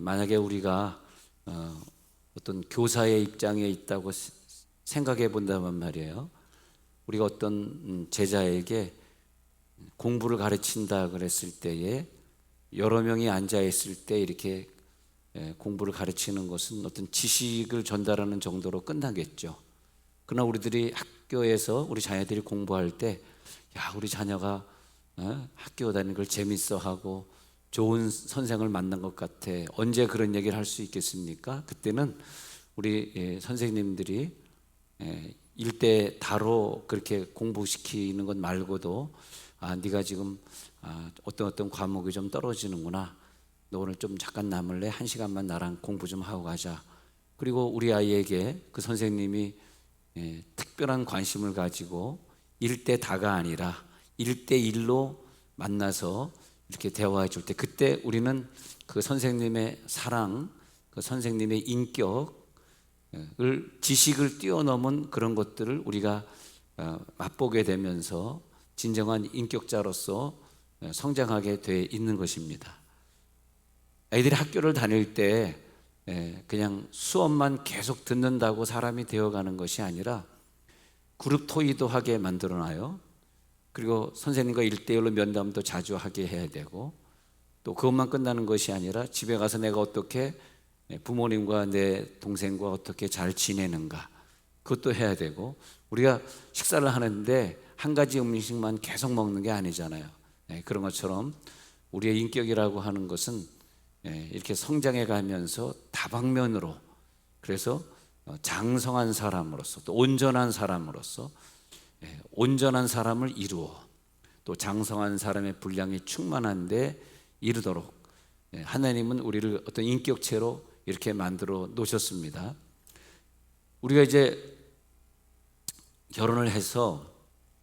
만약에 우리가 어떤 교사의 입장에 있다고 생각해 본다면 말이에요. 우리가 어떤 제자에게 공부를 가르친다 그랬을 때에 여러 명이 앉아 있을 때 이렇게 공부를 가르치는 것은 어떤 지식을 전달하는 정도로 끝나겠죠. 그러나 우리들이 학교에서 우리 자녀들이 공부할 때, 야, 우리 자녀가 학교 다니는 걸 재밌어하고 좋은 선생을 만난 것 같아. 언제 그런 얘기를 할 수 있겠습니까? 그때는 우리 선생님들이 일대 다로 그렇게 공부시키는 것 말고도, 네가 지금 어떤 과목이 좀 떨어지는구나. 너 오늘 좀 잠깐 남을래? 1시간만 나랑 공부 좀 하고 가자. 그리고 우리 아이에게 그 선생님이 특별한 관심을 가지고 1대 다가 아니라 1대1로 만나서 이렇게 대화해 줄 때, 그때 우리는 그 선생님의 사랑, 그 선생님의 인격을, 지식을 뛰어넘은 그런 것들을 우리가 맛보게 되면서 진정한 인격자로서 성장하게 돼 있는 것입니다. 아이들이 학교를 다닐 때 그냥 수업만 계속 듣는다고 사람이 되어가는 것이 아니라 그룹 토의도 하게 만들어놔요. 그리고 선생님과 1대1로 면담도 자주 하게 해야 되고, 또 그것만 끝나는 것이 아니라 집에 가서 내가 어떻게 부모님과 내 동생과 어떻게 잘 지내는가, 그것도 해야 되고, 우리가 식사를 하는데 한 가지 음식만 계속 먹는 게 아니잖아요. 그런 것처럼 우리의 인격이라고 하는 것은 이렇게 성장해 가면서 다방면으로, 그래서 장성한 사람으로서, 또 온전한 사람으로서, 온전한 사람을 이루어 또 장성한 사람의 분량이 충만한데 이르도록 하나님은 우리를 어떤 인격체로 이렇게 만들어 놓으셨습니다. 우리가 이제 결혼을 해서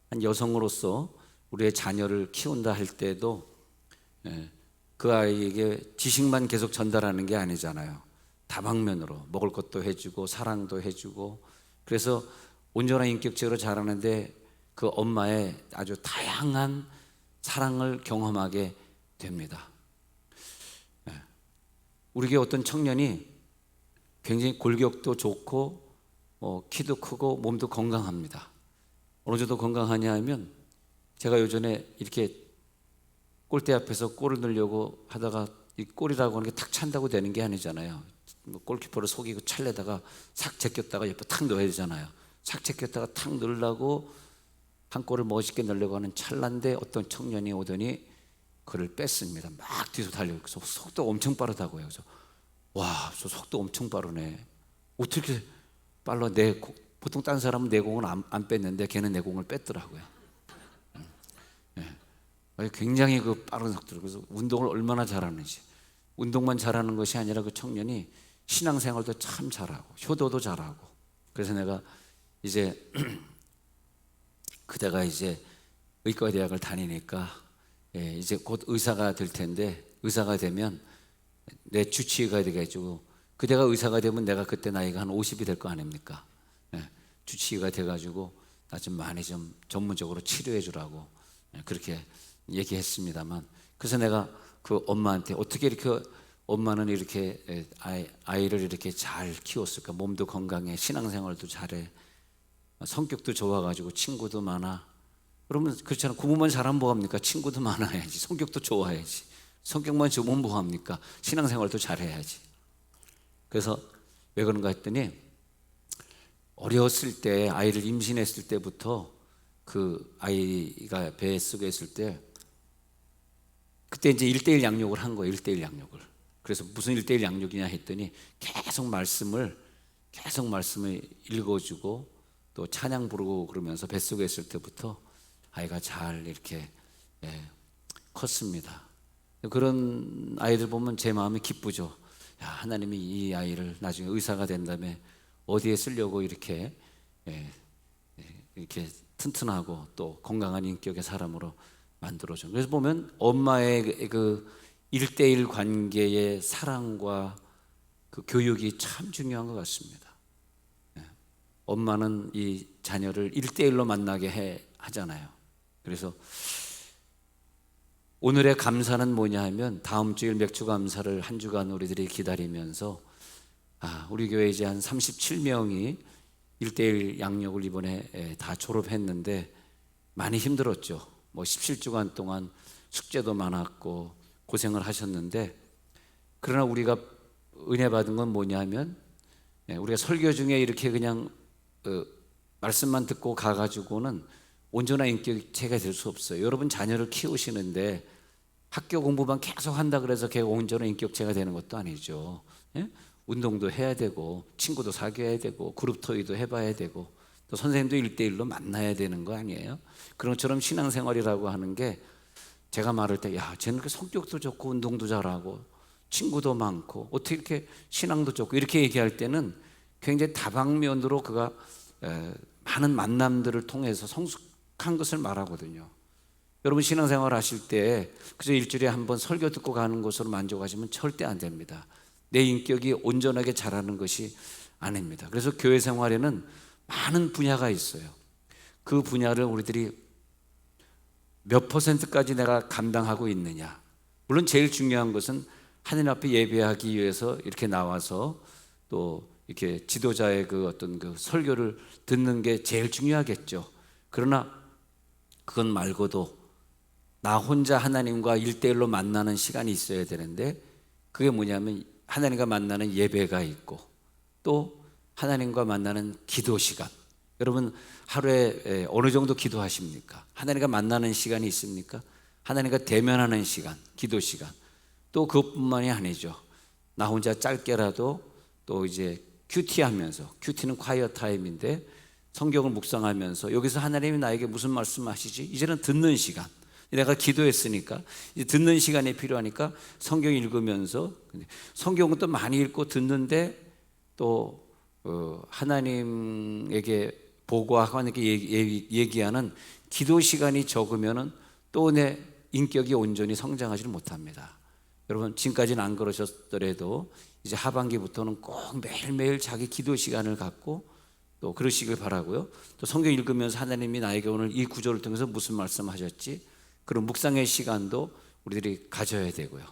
한 여성으로서 우리의 자녀를 키운다 할 때도 그 아이에게 지식만 계속 전달하는 게 아니잖아요. 다방면으로 먹을 것도 해주고 사랑도 해주고, 그래서 온전한 인격체로 자라는데 그 엄마의 아주 다양한 사랑을 경험하게 됩니다. 우리에게 어떤 청년이 굉장히 골격도 좋고 키도 크고 몸도 건강합니다. 어느 정도 건강하냐 하면, 제가 요전에 이렇게 골대 앞에서 골을 넣으려고 하다가 이 골이라고 하는 게 탁 찬다고 되는 게 아니잖아요. 골키퍼를 속이고 찰려다가 싹 제꼈다가 옆에 탁 넣어야 되잖아요. 싹 제꼈다가 탁 넣으려고 한 골을 멋있게 넣으려고 하는 찰나인데 어떤 청년이 오더니 그를 뺐습니다. 막 뒤에서 달려요. 그래서 속도 엄청 빠르다고요. 그래서 와, 저 속도 엄청 빠르네. 어떻게 빨라? 보통 딴 사람은 내 공을 안 뺐는데 걔는 내 공을 뺐더라고요. 굉장히 그 빠른 속도로. 그래서 운동을 얼마나 잘하는지, 운동만 잘하는 것이 아니라 그 청년이 신앙생활도 참 잘하고 효도도 잘하고. 그래서 내가 이제 그대가 이제 의과대학을 다니니까 이제 곧 의사가 될 텐데, 의사가 되면 내 주치의가 되가지고, 그대가 의사가 되면 내가 그때 나이가 한 50이 될 거 아닙니까? 주치의가 돼가지고 나 좀 많이 좀 전문적으로 치료해 주라고 그렇게 얘기했습니다만, 그래서 내가 그 엄마한테 어떻게 이렇게 엄마는 이렇게 아이를 이렇게 잘 키웠을까? 몸도 건강해, 신앙생활도 잘해, 성격도 좋아가지고 친구도 많아. 그러면 그렇잖아. 공부만 잘하면 뭐합니까? 친구도 많아야지, 성격도 좋아야지. 성격만 좋으면 뭐합니까? 신앙생활도 잘해야지. 그래서 왜 그런가 했더니, 어렸을 때, 아이를 임신했을 때부터 그 아이가 배 속에 있을 때, 그때 이제 1대1 양육을 한 거예요. 1대1 양육을. 그래서 무슨 1대1 양육이냐 했더니 계속 말씀을 읽어주고 또 찬양 부르고 그러면서 뱃속에 있을 때부터 아이가 잘 이렇게 컸습니다. 그런 아이들 보면 제 마음이 기쁘죠. 야, 하나님이 이 아이를 나중에 의사가 된 다음에 어디에 쓰려고 이렇게 튼튼하고 또 건강한 인격의 사람으로 만들어줘. 그래서 보면 엄마의 그 1대1 관계의 사랑과 그 교육이 참 중요한 것 같습니다. 엄마는 이 자녀를 1대1로 만나게 하잖아요. 그래서 오늘의 감사는 뭐냐 하면 다음 주일 맥주 감사를 한 주간 우리들이 기다리면서 우리 교회 이제 한 37명이 1:1 양육을 이번에 다 졸업했는데 많이 힘들었죠. 뭐 17주간 동안 숙제도 많았고 고생을 하셨는데, 그러나 우리가 은혜 받은 건 뭐냐 하면 우리가 설교 중에 이렇게 그냥 말씀만 듣고 가가지고는 온전한 인격체가 될 수 없어요. 여러분 자녀를 키우시는데 학교 공부만 계속 한다 그래서 걔가 온전한 인격체가 되는 것도 아니죠. 예? 운동도 해야 되고 친구도 사귀어야 되고 그룹 토의도 해봐야 되고 또 선생님도 1:1로 만나야 되는 거 아니에요? 그런 것처럼 신앙생활이라고 하는 게, 제가 말할 때 야, 쟤는 그 성격도 좋고 운동도 잘하고 친구도 많고 어떻게 이렇게 신앙도 좋고 이렇게 얘기할 때는 굉장히 다방면으로 그가 많은 만남들을 통해서 성숙한 것을 말하거든요. 여러분 신앙생활 하실 때 그저 일주일에 한 번 설교 듣고 가는 것으로 만족하시면 절대 안 됩니다. 내 인격이 온전하게 자라는 것이 아닙니다. 그래서 교회 생활에는 많은 분야가 있어요. 그 분야를 우리들이 몇 %까지 내가 감당하고 있느냐. 물론 제일 중요한 것은 하나님 앞에 예배하기 위해서 이렇게 나와서 또 이렇게 지도자의 그 어떤 그 설교를 듣는 게 제일 중요하겠죠. 그러나 그건 말고도 나 혼자 하나님과 1:1로 만나는 시간이 있어야 되는데, 그게 뭐냐면 하나님과 만나는 예배가 있고 또 하나님과 만나는 기도 시간. 여러분 하루에 어느 정도 기도하십니까? 하나님과 만나는 시간이 있습니까? 하나님과 대면하는 시간, 기도 시간. 또 그것뿐만이 아니죠. 나 혼자 짧게라도 또 이제 큐티하면서, 큐티는 콰이어 타임인데 성경을 묵상하면서 여기서 하나님이 나에게 무슨 말씀하시지? 이제는 듣는 시간. 내가 기도했으니까 이제 듣는 시간이 필요하니까 성경 읽으면서, 성경은 또 많이 읽고 듣는데 또 하나님에게 보고하고 하나님께 얘기하는 기도 시간이 적으면은 또 내 인격이 온전히 성장하지를 못합니다. 여러분 지금까지는 안 그러셨더라도 이제 하반기부터는 꼭 매일매일 자기 기도 시간을 갖고 또 그러시길 바라고요. 또 성경 읽으면서 하나님이 나에게 오늘 이 구절을 통해서 무슨 말씀하셨지? 그런 묵상의 시간도 우리들이 가져야 되고요.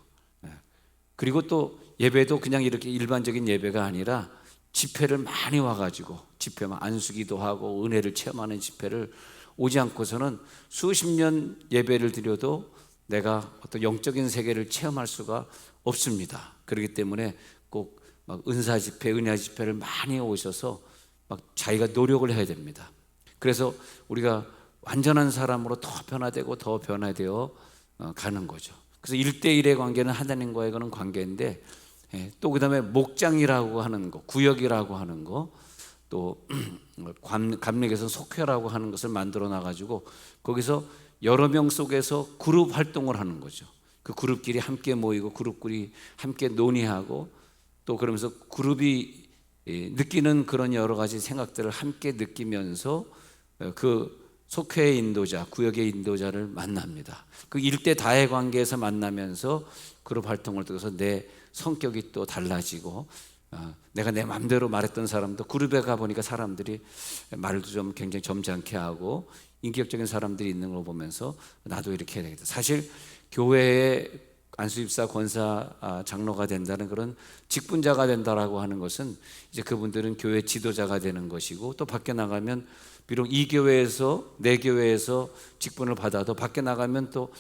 그리고 또 예배도 그냥 이렇게 일반적인 예배가 아니라 집회를 많이 와가지고 집회만 안수기도 하고 은혜를 체험하는 집회를 오지 않고서는 수십 년 예배를 드려도 내가 어떤 영적인 세계를 체험할 수가 없습니다. 그렇기 때문에 꼭 막 은사 집회, 은혜 집회를 많이 오셔서 막 자기가 노력을 해야 됩니다. 그래서 우리가 완전한 사람으로 더 변화되고 더 변화되어 가는 거죠. 그래서 1:1의 관계는 하나님과의 그런 관계인데, 또 그 다음에 목장이라고 하는 거, 구역이라고 하는 거, 또 감릭에서 속회라고 하는 것을 만들어 놔가지고 거기서 여러 명 속에서 그룹 활동을 하는 거죠. 그 그룹끼리 함께 모이고 그룹끼리 함께 논의하고 또 그러면서 그룹이 느끼는 그런 여러 가지 생각들을 함께 느끼면서 그 속회의 인도자, 구역의 인도자를 만납니다. 그 일대 다의 관계에서 만나면서 그룹 활동을 통해서 내 성격이 또 달라지고, 내가 내 마음대로 말했던 사람도 그룹에 가보니까 사람들이 말도 좀 굉장히 점잖게 하고 인격적인 사람들이 있는 걸 보면서 나도 이렇게 해야 되겠다. 사실 교회에 안수집사, 권사, 장로가 된다는 그런 직분자가 된다라고 하는 것은 이제 그분들은 교회 지도자가 되는 것이고, 또 밖에 나가면 비록 이 교회에서 내 교회에서 직분을 받아도 밖에 나가면 또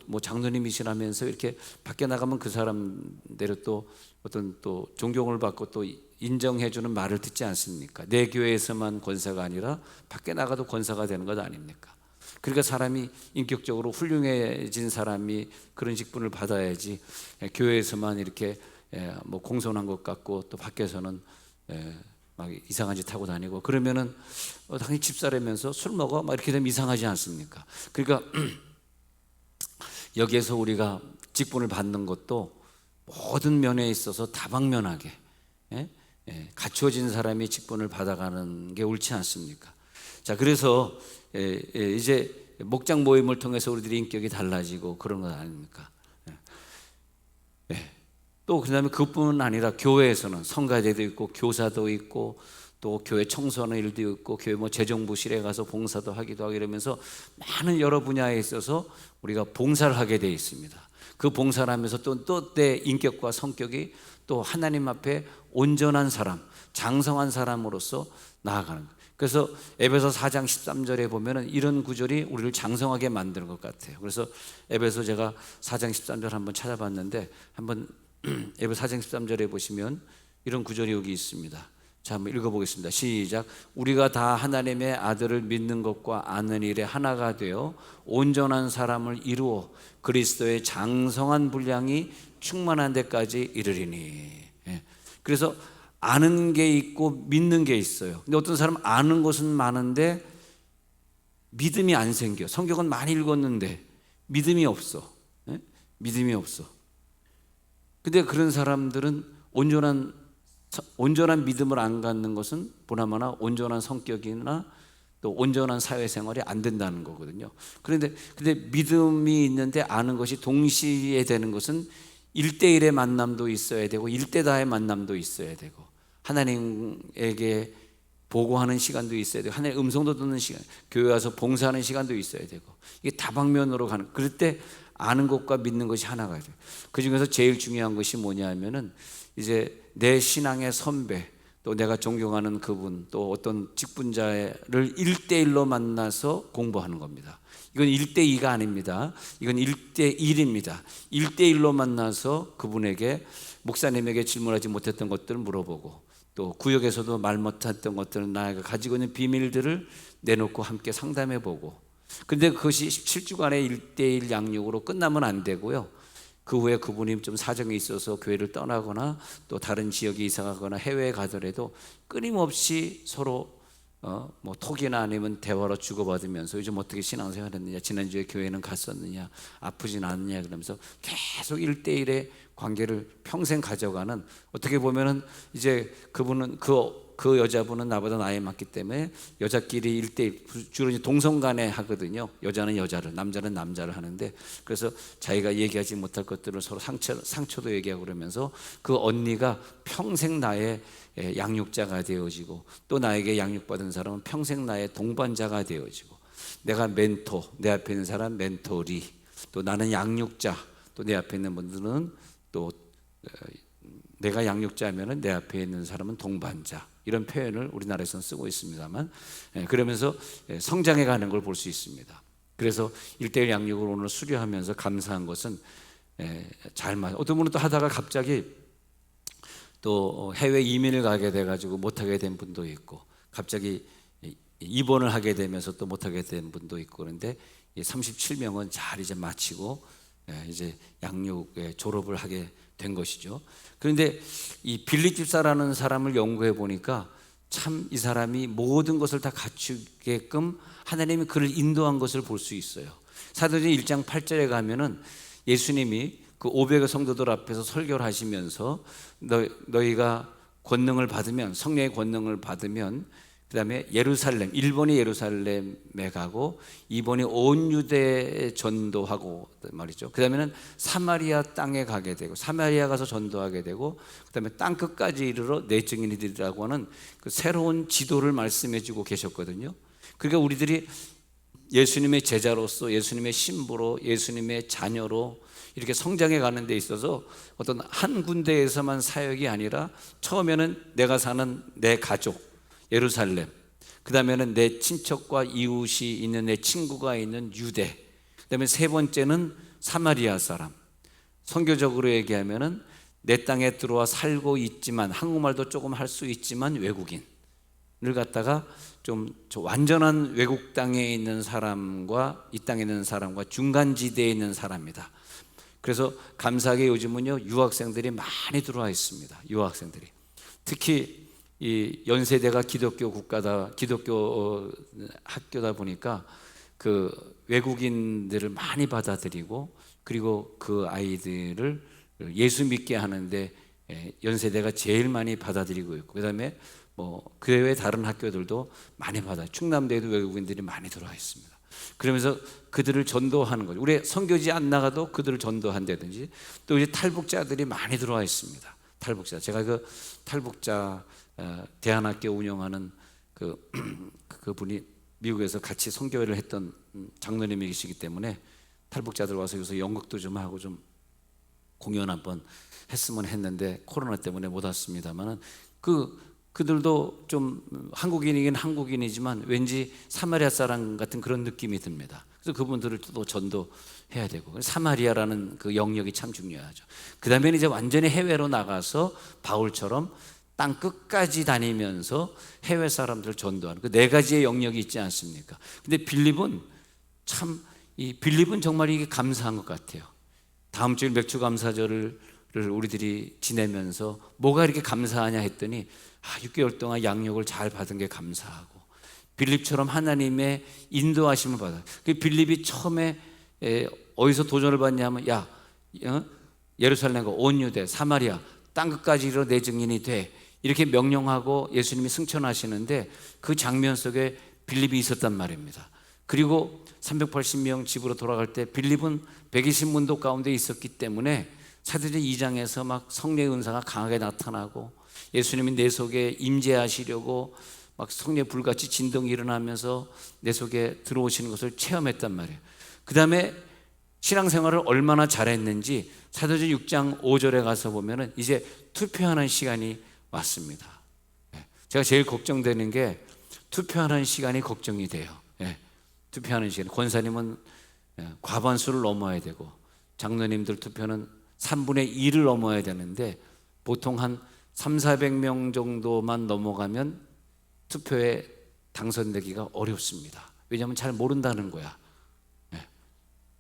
뭐 장로님이시라면서 이렇게 밖에 나가면 그 사람대로 또 어떤 또 존경을 받고 또 인정해주는 말을 듣지 않습니까? 내 교회에서만 권사가 아니라 밖에 나가도 권사가 되는 것 아닙니까? 그러니까 사람이 인격적으로 훌륭해진 사람이 그런 직분을 받아야지, 교회에서만 이렇게 뭐 공손한 것 같고 또 밖에서는 막 이상한 짓 하고 다니고 그러면은 당연히 집사라면서 술 먹어 막 이렇게 되면 이상하지 않습니까? 그러니까 여기에서 우리가 직분을 받는 것도 모든 면에 있어서 다방면하게 갖추어진 사람이 직분을 받아가는 게 옳지 않습니까? 자, 그래서 이제 목장 모임을 통해서 우리들의 인격이 달라지고 그런 것 아닙니까? 또 그다음에 그뿐만 아니라 교회에서는 성가대도 있고 교사도 있고 또 교회 청소하는 일도 있고 교회 뭐 재정부실에 가서 봉사도 하기도 하고 이러면서 많은 여러 분야에 있어서 우리가 봉사를 하게 되어 있습니다. 그 봉사를 하면서 또 내 인격과 성격이 또 하나님 앞에 온전한 사람, 장성한 사람으로서 나아가는 거예요. 그래서 에베소 4장 13절에 보면은 이런 구절이 우리를 장성하게 만드는 것 같아요. 그래서 에베소 제가 4장 13절 한번 찾아봤는데 한번 에베소 4장 13절에 보시면 이런 구절이 여기 있습니다. 자, 한번 읽어보겠습니다. 시작. 우리가 다 하나님의 아들을 믿는 것과 아는 일에 하나가 되어 온전한 사람을 이루어 그리스도의 장성한 분량이 충만한 데까지 이르리니. 예. 그래서 아는 게 있고 믿는 게 있어요. 근데 어떤 사람은 아는 것은 많은데 믿음이 안 생겨. 성경은 많이 읽었는데 믿음이 없어. 예? 믿음이 없어. 근데 그런 사람들은 온전한 믿음을 안 갖는 것은 보나마나 온전한 성격이나 또 온전한 사회생활이 안 된다는 거거든요. 근데 믿음이 있는데 아는 것이 동시에 되는 것은 1대1의 만남도 있어야 되고 1대 다의 만남도 있어야 되고 하나님에게 보고하는 시간도 있어야 되고 하나님의 음성도 듣는 시간, 교회 와서 봉사하는 시간도 있어야 되고 이게 다방면으로 가는, 그럴 때 아는 것과 믿는 것이 하나가 돼요. 그 중에서 제일 중요한 것이 뭐냐 하면은 이제 내 신앙의 선배, 또 내가 존경하는 그분, 또 어떤 직분자를 1대1로 만나서 공부하는 겁니다. 이건 1대2가 아닙니다. 이건 1대1입니다. 1대1로 만나서 그분에게, 목사님에게 질문하지 못했던 것들을 물어보고 또 구역에서도 말 못했던 것들을 나가 가지고 있는 비밀들을 내놓고 함께 상담해보고, 근데 그것이 17주간의 1대1 양육으로 끝나면 안 되고요. 그 후에 그분이 좀 사정이 있어서 교회를 떠나거나 또 다른 지역에 이사가거나 해외에 가더라도 끊임없이 서로 뭐 톡이나 아니면 대화로 주고받으면서 요즘 어떻게 신앙생활 했느냐, 지난주에 교회는 갔었느냐, 아프진 않느냐, 그러면서 계속 1대1의 관계를 평생 가져가는, 어떻게 보면은 이제 그분은 그 여자분은 나보다 나이 많기 때문에 여자끼리 1대1, 주로 이제 동성간에 하거든요. 여자는 여자를, 남자는 남자를 하는데, 그래서 자기가 얘기하지 못할 것들을 서로 상처도 얘기하고 그러면서 그 언니가 평생 나의 양육자가 되어지고 또 나에게 양육받은 사람은 평생 나의 동반자가 되어지고, 내가 멘토, 내 앞에 있는 사람 멘토리, 또 나는 양육자, 또 내 앞에 있는 분들은 또 내가 양육자면은 내 앞에 있는 사람은 동반자, 이런 표현을 우리나라에서는 쓰고 있습니다만, 그러면서 성장해 가는 걸 볼 수 있습니다. 그래서 1대1 양육을 오늘 수료하면서 감사한 것은 어떤 분은 또 하다가 갑자기 또 해외 이민을 가게 돼가지고 못하게 된 분도 있고, 갑자기 입원을 하게 되면서 또 못하게 된 분도 있고, 그런데 37명은 잘 이제 마치고 이제 양육에 졸업을 하게 된 것이죠. 그런데 이 빌립 집사라는 사람을 연구해 보니까 참 이 사람이 모든 것을 다 갖추게끔 하나님이 그를 인도한 것을 볼 수 있어요. 사도행전 1장 8절에 가면은 예수님이 그 500의 성도들 앞에서 설교를 하시면서 너희가 권능을 받으면, 성령의 권능을 받으면, 그 다음에 예루살렘, 1번이 예루살렘에 가고 2번이 온 유대에 전도하고 말이죠. 그 다음에는 사마리아 땅에 가게 되고, 사마리아 가서 전도하게 되고, 그 다음에 땅끝까지 이르러 내 증인이 되리라고 하는 그 새로운 지도를 말씀해 주고 계셨거든요. 그러니까 우리들이 예수님의 제자로서, 예수님의 신부로, 예수님의 자녀로 이렇게 성장해 가는 데 있어서 어떤 한 군데에서만 사역이 아니라, 처음에는 내가 사는 내 가족 예루살렘, 그 다음에는 내 친척과 이웃이 있는, 내 친구가 있는 유대, 그 다음에 세 번째는 사마리아 사람. 선교적으로 얘기하면은 내 땅에 들어와 살고 있지만 한국말도 조금 할 수 있지만 외국인을 갖다가 좀 완전한 외국 땅에 있는 사람과 이 땅에 있는 사람과 중간지대에 있는 사람이다. 그래서 감사하게 요즘은요 유학생들이 많이 들어와 있습니다. 유학생들이 특히 이 연세대가 기독교 국가다, 기독교 학교다 보니까 그 외국인들을 많이 받아들이고, 그리고 그 아이들을 예수 믿게 하는데 연세대가 제일 많이 받아들이고 있고, 그다음에 뭐 그 외에 다른 학교들도 많이 충남대에도 외국인들이 많이 들어와 있습니다. 그러면서 그들을 전도하는 거죠. 우리 선교지 안 나가도 그들을 전도한다든지, 또 이제 탈북자들이 많이 들어와 있습니다. 탈북자, 제가 그 탈북자 대안학교 운영하는 그분이 미국에서 같이 선교회를 했던 장로님이시기 때문에 탈북자들 와서 여기서 연극도 좀 하고 좀 공연 한번 했으면 했는데 코로나 때문에 못 왔습니다만은 그들도 좀 한국인이긴 한국인이지만 왠지 사마리아 사람 같은 그런 느낌이 듭니다. 그래서 그분들을 또 전도해야 되고, 사마리아라는 그 영역이 참 중요하죠. 그 다음에 이제 완전히 해외로 나가서 바울처럼 땅 끝까지 다니면서 해외 사람들 전도하는 그 네 가지의 영역이 있지 않습니까? 근데 빌립은 정말 이게 감사한 것 같아요. 다음 주일 맥주 감사절을 우리들이 지내면서 뭐가 이렇게 감사하냐 했더니 6개월 동안 양육을 잘 받은 게 감사하고, 빌립처럼 하나님의 인도하심을 받아요. 빌립이 처음에 어디서 도전을 받냐면 예루살렘과 온 유대 사마리아 땅끝까지 이르러 내 증인이 돼, 이렇게 명령하고 예수님이 승천하시는데 그 장면 속에 빌립이 있었단 말입니다. 그리고 380명 집으로 돌아갈 때 빌립은 120문도 가운데 있었기 때문에 사도행전 2장에서 막 성령의 은사가 강하게 나타나고 예수님이 내 속에 임재하시려고 막 성령 불같이 진동이 일어나면서 내 속에 들어오시는 것을 체험했단 말이에요. 그 다음에 신앙생활을 얼마나 잘했는지 사도행전 6장 5절에 가서 보면은 이제 투표하는 시간이 왔습니다. 제가 제일 걱정되는 게 투표하는 시간이 걱정이 돼요. 투표하는 시간, 권사님은 과반수를 넘어야 되고 장로님들 투표는 3분의 2를 넘어야 되는데 보통 한 300~400명 정도만 넘어가면 투표에 당선되기가 어렵습니다. 왜냐하면 잘 모른다는 거야.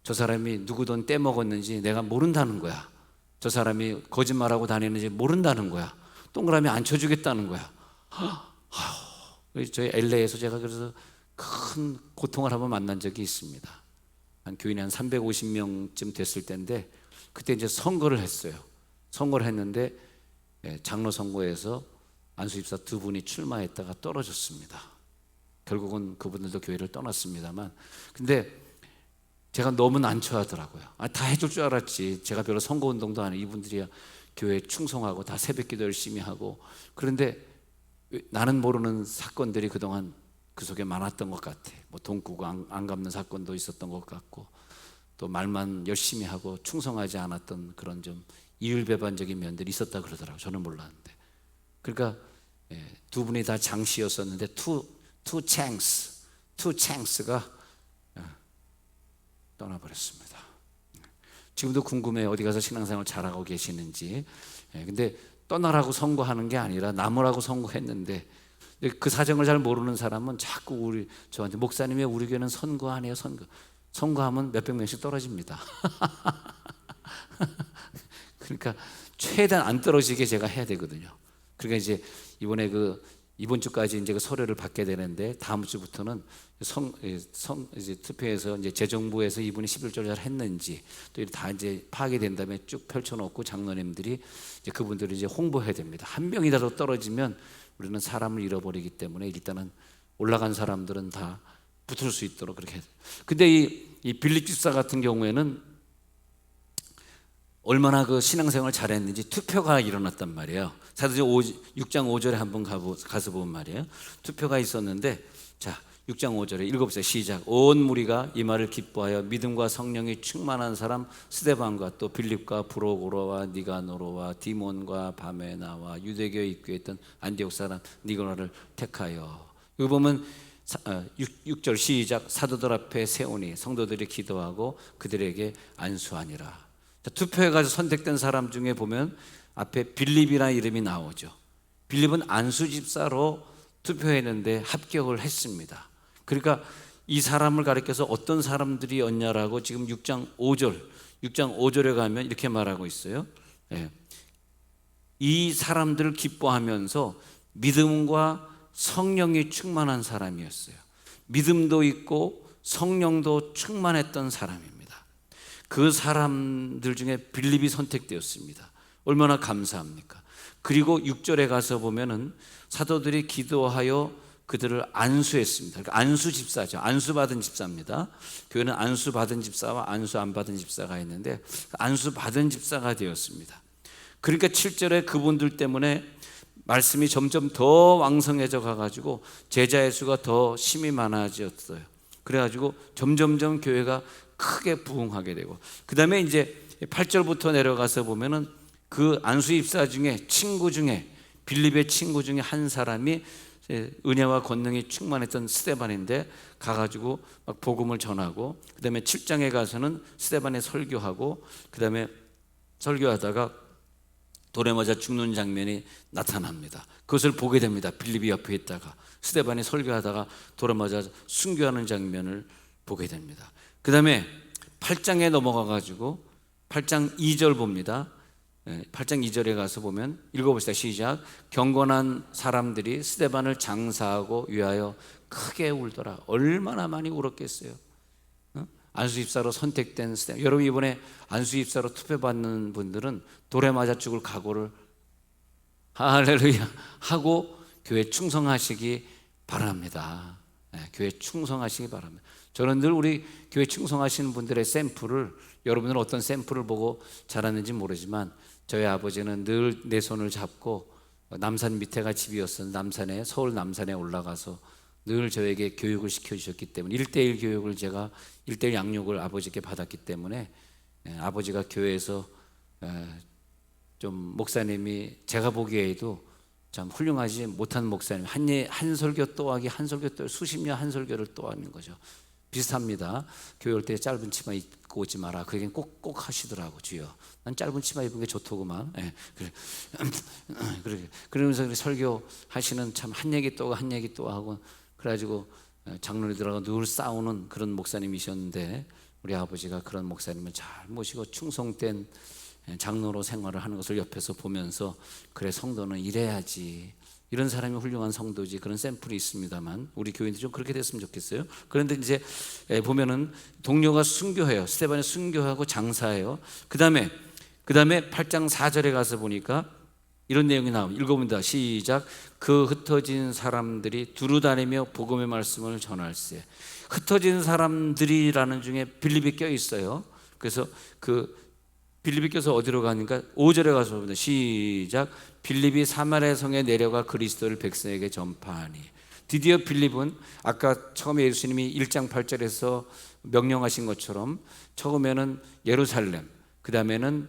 저 사람이 누구 돈 떼먹었는지 내가 모른다는 거야. 저 사람이 거짓말하고 다니는지 모른다는 거야. 동그라미 안 쳐주겠다는 거야. 저희 LA에서 제가 그래서 큰 고통을 한번 만난 적이 있습니다. 한 교인이 한 350명쯤 됐을 때인데 그때 이제 선거를 했어요. 선거를 했는데 장로 선거에서 안수집사 2분이 출마했다가 떨어졌습니다. 결국은 그분들도 교회를 떠났습니다만, 근데 제가 너무 난처하더라고요. 다 해줄 줄 알았지. 제가 별로 선거운동도 안 해. 이분들이야 교회에 충성하고 다 새벽기도 열심히 하고. 그런데 나는 모르는 사건들이 그동안 그 속에 많았던 것 같아. 뭐 돈 꾸고 안 갚는 사건도 있었던 것 같고, 또 말만 열심히 하고 충성하지 않았던 그런 좀 이율배반적인 면들이 있었다 그러더라고요. 저는 몰랐는데. 그러니까 2분이 다 장씨였었는데 투 챙스가 떠나버렸습니다. 지금도 궁금해요. 어디 가서 신앙생활 잘하고 계시는지. 근데 떠나라고 선거하는 게 아니라 남으라고 선거했는데, 그 사정을 잘 모르는 사람은 자꾸 저한테 목사님이 우리 교회는 선거 안 해요. 선거하면 몇백 명씩 떨어집니다. 그러니까 최대한 안 떨어지게 제가 해야 되거든요. 그러니까 이제 이번 주까지 이제 그 서류를 받게 되는데 다음 주부터는 이제 투표해서 이제 재정부에서 이분이 11조를 잘 했는지 또 다 이제 파악이 된 다음에 쭉 펼쳐놓고 장로님들이 이제 그분들을 이제 홍보해야 됩니다. 한 명이라도 떨어지면 우리는 사람을 잃어버리기 때문에 일단은 올라간 사람들은 다 붙을 수 있도록 그렇게 해야 돼요. 근데 이 빌립 집사 같은 경우에는 얼마나 그 신앙생활을 잘했는지 투표가 일어났단 말이에요. 사도행전 6장 5절에 한번 가서 보면 말이에요. 투표가 있었는데, 자 6장 5절에 읽어보세요. 시작. 온 무리가 이 말을 기뻐하여 믿음과 성령이 충만한 사람 스데반과 또 빌립과 브로고로와 니가노로와 디몬과 바메나와 유대교에 입교했던 안디옥 사람 니고라를 택하여. 여기 보면 6절 시작. 사도들 앞에 세우니 성도들이 기도하고 그들에게 안수하니라. 투표해가지고 선택된 사람 중에 보면 앞에 빌립이라는 이름이 나오죠. 빌립은 안수집사로 투표했는데 합격을 했습니다. 그러니까 이 사람을 가리켜서 어떤 사람들이었냐라고 지금 6장 5절에 가면 이렇게 말하고 있어요. 이 사람들을 기뻐하면서 믿음과 성령이 충만한 사람이었어요. 믿음도 있고 성령도 충만했던 사람입니다. 그 사람들 중에 빌립이 선택되었습니다. 얼마나 감사합니까? 그리고 6절에 가서 보면은 사도들이 기도하여 그들을 안수했습니다. 그러니까 안수 집사죠. 안수 받은 집사입니다. 교회는 안수 받은 집사와 안수 안 받은 집사가 있는데 안수 받은 집사가 되었습니다. 그러니까 7절에 그분들 때문에 말씀이 점점 더 왕성해져 가가지고 제자의 수가 더 심히 많아졌어요. 그래가지고 점점점 교회가 크게 부흥하게 되고, 그 다음에 이제 8절부터 내려가서 보면은 그 안수 입사 중에 친구 중에, 빌립의 친구 중에 한 사람이 은혜와 권능이 충만했던 스데반인데 가가지고 막 복음을 전하고, 그 다음에 7장에 가서는 스데반이 설교하고, 그 다음에 설교하다가 돌에 맞아 죽는 장면이 나타납니다. 그것을 보게 됩니다. 빌립이 옆에 있다가 스데반이 설교하다가 돌에 맞아 순교하는 장면을 보게 됩니다. 그 다음에 8장에 넘어가 가지고 8장 2절 봅니다. 8장 2절에 가서 보면, 읽어봅시다. 시작. 경건한 사람들이 스데반을 장사하고 위하여 크게 울더라. 얼마나 많이 울었겠어요. 안수입사로 선택된 스데반. 여러분, 이번에 안수입사로 투표받는 분들은 돌에 맞아 죽을 각오를 할렐루야 하고 교회 충성하시기 바랍니다. 교회 충성하시기 바랍니다. 저는 늘 우리 교회 충성하시는 분들의 샘플을, 여러분은 어떤 샘플을 보고 자랐는지 모르지만 저희 아버지는 늘 내 손을 잡고, 남산 밑에가 집이었어요. 남산에, 서울 남산에 올라가서 늘 저에게 교육을 시켜주셨기 때문에, 1:1 교육을, 제가 1:1 양육을 아버지께 받았기 때문에, 아버지가 교회에서 좀 목사님이 제가 보기에도 참 훌륭하지 못한 목사님, 한 설교 또 하기, 한 설교 또 수십 년 한 설교를 또 하는 거죠. 비슷합니다. 교회 올 때 짧은 치마 입고 오지 마라, 그 얘기는 꼭 하시더라고. 주여, 난 짧은 치마 입은 게 좋더구만. 그래. 그러면서 설교하시는, 참 한 얘기 또 한 얘기 또 하고, 그래가지고 장로들하고 늘 싸우는 그런 목사님이셨는데, 우리 아버지가 그런 목사님을 잘 모시고 충성된 장로로 생활을 하는 것을 옆에서 보면서, 그래, 성도는 이래야지, 이런 사람이 훌륭한 성도지, 그런 샘플이 있습니다만 우리 교인들이 좀 그렇게 됐으면 좋겠어요. 그런데 이제 보면은 동료가 순교해요. 스데반이 순교하고 장사해요. 그 다음에 8장 4절에 가서 보니까 이런 내용이 나옵니다. 읽어봅니다. 시작. 그 흩어진 사람들이 두루다니며 복음의 말씀을 전할세. 흩어진 사람들이라는 중에 빌립이 껴 있어요. 그래서 그 빌립이 껴서 어디로 가니까 5절에 가서 봅니다. 시작. 빌립이 사마리아 성에 내려가 그리스도를 백성에게 전파하니. 드디어 빌립은 아까 처음에 예수님이 1장 8절에서 명령하신 것처럼 처음에는 예루살렘, 그 다음에는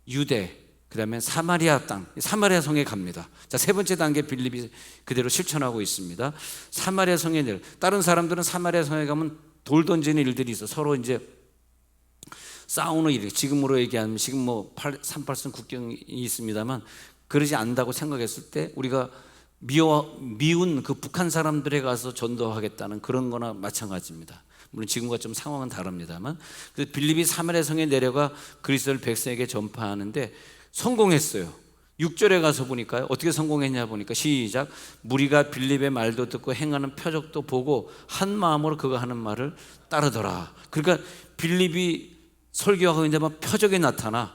유대, 그 다음에 사마리아 땅, 사마리아 성에 갑니다. 자, 세 번째 단계 빌립이 그대로 실천하고 있습니다. 사마리아 성에 내려, 다른 사람들은 사마리아 성에 가면 돌 던지는 일들이 있어. 서로 이제 싸우는 일, 지금으로 얘기하면 지금 뭐 38선 국경이 있습니다만 그러지 않는다고 생각했을 때 우리가 미운 그 북한 사람들에 가서 전도하겠다는 그런 거나 마찬가지입니다. 물론 지금과 좀 상황은 다릅니다만, 그래서 빌립이 사마리아 성에 내려가 그리스도를 백성에게 전파하는데 성공했어요. 6절에 가서 보니까요, 어떻게 성공했냐 보니까 시작. 무리가 빌립의 말도 듣고 행하는 표적도 보고 한 마음으로 그가 하는 말을 따르더라. 그러니까 빌립이 설교하고 있는데 막 표적이 나타나,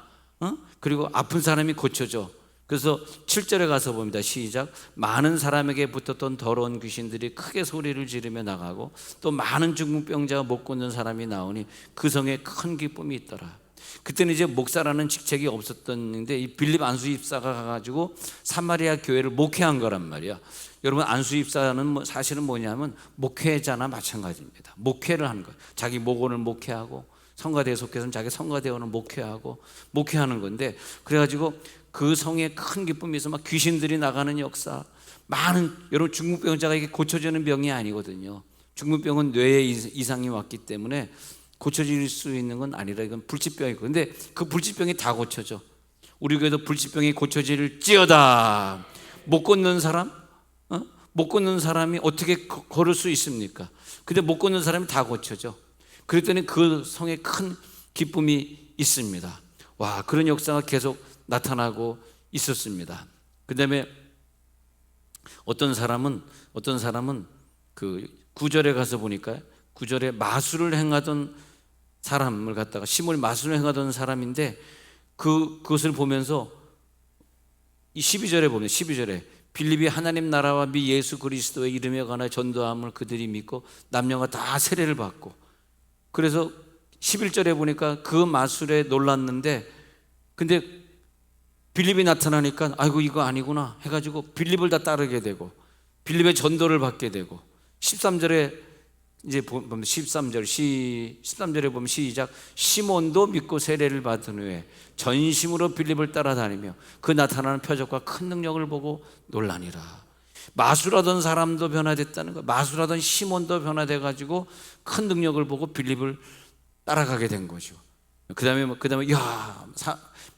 그리고 아픈 사람이 고쳐져. 그래서 7절에 가서 봅니다. 시작. 많은 사람에게 붙었던 더러운 귀신들이 크게 소리를 지르며 나가고 또 많은 중풍병자가 못 걷는 사람이 나오니 그 성에 큰 기쁨이 있더라. 그때는 이제 목사라는 직책이 없었던데 이 빌립 안수입사가 가가지고 사마리아 교회를 목회한 거란 말이야. 여러분, 안수입사는 사실은 뭐냐면 목회자나 마찬가지입니다. 목회를 하는 거예요. 자기 목원을 목회하고 성가대에 속해서는 자기 성가대원을 목회하는 건데, 그래가지고 그 성에 큰 기쁨이 있어. 막 귀신들이 나가는 역사, 많은, 여러분, 중풍병자가 이게 고쳐지는 병이 아니거든요. 중풍병은 뇌에 이상이 왔기 때문에 고쳐질 수 있는 건 아니라 이건 불치병이고, 근데 그 불치병이 다 고쳐져. 우리 교회도 불치병이 고쳐질지어다. 못 걷는 사람, 못 걷는 사람이 어떻게 걸을 수 있습니까? 근데 못 걷는 사람이 다 고쳐져. 그랬더니 그 성에 큰 기쁨이 있습니다. 와, 그런 역사가 계속 나타나고 있었습니다. 그 다음에 어떤 사람은 그 9절에 가서 보니까 9절에 마술을 행하던 사람을 갖다가, 시몬이 마술을 행하던 사람인데 그것을 보면서 이 12절에 보면 12절에 빌립이 하나님 나라와 미 예수 그리스도의 이름에 관하여 전도함을 그들이 믿고 남녀가 다 세례를 받고, 그래서 11절에 보니까 그 마술에 놀랐는데, 근데 빌립이 나타나니까 아이고 이거 아니구나 해가지고 빌립을 다 따르게 되고 빌립의 전도를 받게 되고 13절에 이제 보면 13절에 보면 시작. 시몬도 믿고 세례를 받은 후에 전심으로 빌립을 따라다니며 그 나타나는 표적과 큰 능력을 보고 놀라니라. 마술하던 사람도 변화됐다는 거. 마술하던 시몬도 변화돼 가지고 큰 능력을 보고 빌립을 따라가게 된 거죠. 그다음에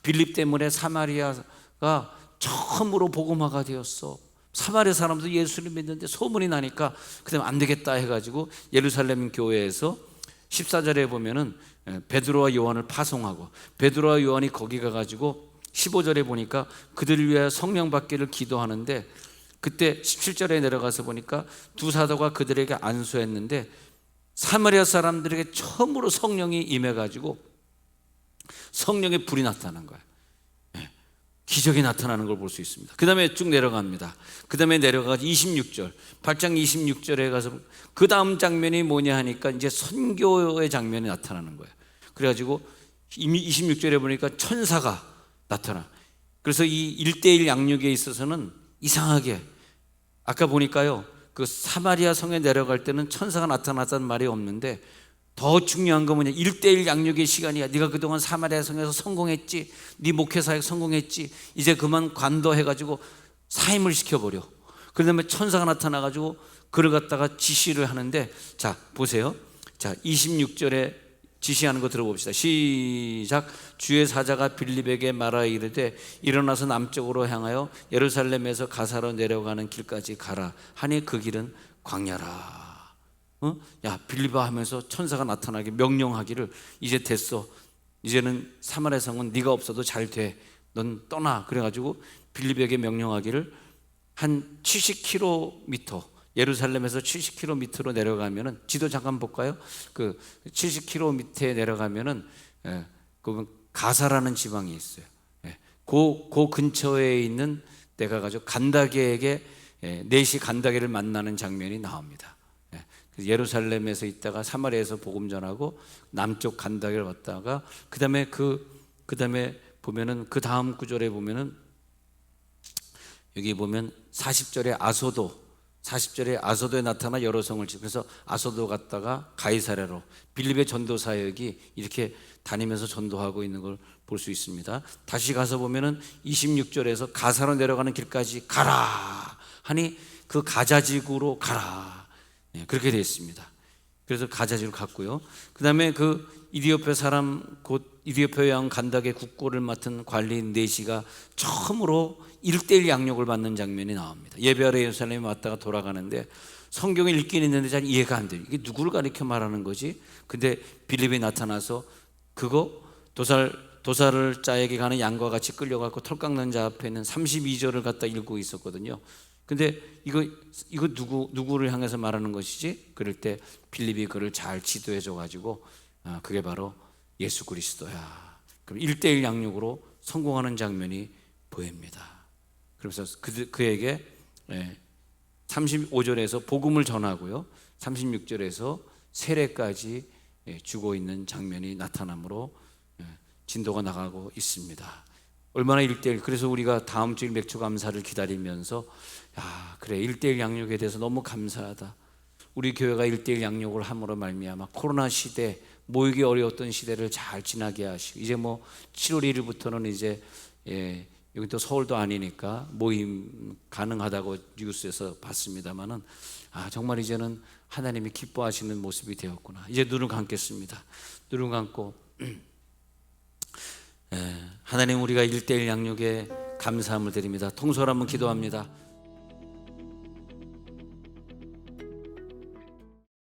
빌립 때문에 사마리아가 처음으로 복음화가 되었어. 사마리아 사람도 예수를 믿는데 소문이 나니까 그다음에 안 되겠다 해가지고 예루살렘 교회에서 14절에 보면은 베드로와 요한을 파송하고 베드로와 요한이 거기 가가지고 15절에 보니까 그들을 위하여 성령 받기를 기도하는데 그때 17절에 내려가서 보니까 두 사도가 그들에게 안수했는데 사마리아 사람들에게 처음으로 성령이 임해가지고 성령의 불이 나타난 거예요. 기적이 나타나는 걸 볼 수 있습니다. 그 다음에 쭉 내려갑니다. 그 다음에 내려가서 26절 8장 26절에 가서 그 다음 장면이 뭐냐 하니까 이제 선교의 장면이 나타나는 거예요. 그래가지고 26절에 보니까 천사가 나타나. 그래서 이 1:1 양육에 있어서는 이상하게 아까 보니까요 그 사마리아 성에 내려갈 때는 천사가 나타났다는 말이 없는데 더 중요한 건 뭐냐 1:1 양육의 시간이야. 네가 그동안 사마리아 성에서 성공했지, 네 목회사에 성공했지, 이제 그만 관도해가지고 사임을 시켜버려. 그 다음에 천사가 나타나가지고 그를 갖다가 지시를 하는데 자 보세요. 자 26절에 지시하는 거 들어봅시다. 시작. 주의 사자가 빌립에게 말하 이르되 일어나서 남쪽으로 향하여 예루살렘에서 가사로 내려가는 길까지 가라 하니 그 길은 광야라. 야 빌립아 하면서 천사가 나타나게 명령하기를 이제 됐어. 이제는 사마리아 성은 네가 없어도 잘 돼. 넌 떠나. 그래가지고 빌립에게 명령하기를 한 70km 예루살렘에서 70km로 내려가면은 지도 잠깐 볼까요? 그 70km 내려가면은 그 가사라는 지방이 있어요. 그 근처에 있는 내가 가지고 간다게에게 넷이 간다게를 만나는 장면이 나옵니다. 예루살렘에서 있다가 사마리아에서 복음 전하고 남쪽 간다게를 왔다가 그다음에 보면은 그 다음 구절에 보면은 여기 보면 40절에 아소도에 나타나 여러 성을 치. 그래서 아소도 갔다가 가이사랴로 빌립의 전도 사역이 이렇게 다니면서 전도하고 있는 걸 볼 수 있습니다. 다시 가서 보면은 26절에서 가사로 내려가는 길까지 가라 하니 그 가자지구로 가라. 그렇게 되어 있습니다. 그래서 가자지로 갔고요. 그 다음에 그 이디오페 사람 곧 이디오페 왕 간다게 국고를 맡은 관리인 네시가 처음으로 1:1 양육을 받는 장면이 나옵니다. 예배하러 예루살렘에 왔다가 돌아가는데 성경을 읽긴 있는데 잘 이해가 안 돼요. 이게 누구를 가리켜 말하는 거지? 근데 빌립이 나타나서 그거 도살을 자에게 가는 양과 같이 끌려가고 털 깎는 자 앞에는 32절을 갖다 읽고 있었거든요. 근데 이거 누구를 향해서 말하는 것이지? 그럴 때 빌립이 그를 잘 지도해 줘 가지고 그게 바로 예수 그리스도야. 그럼 1:1 양육으로 성공하는 장면이 보입니다. 그래서 그에게 35절에서 복음을 전하고요 36절에서 세례까지 주고 있는 장면이 나타나므로 진도가 나가고 있습니다. 얼마나 1:1. 그래서 우리가 다음 주일 맥주 감사를 기다리면서 야 그래 1:1 양육에 대해서 너무 감사하다. 우리 교회가 1:1 양육을 함으로 말미암아 코로나 시대 모이기 어려웠던 시대를 잘 지나게 하시고 이제 뭐 7월 1일부터는 이제 여기 또 서울도 아니니까 모임 가능하다고 뉴스에서 봤습니다만은 정말 이제는 하나님이 기뻐하시는 모습이 되었구나. 이제 눈을 감겠습니다. 눈을 감고 하나님 우리가 1:1 양육에 감사함을 드립니다. 통솔 한번 기도합니다.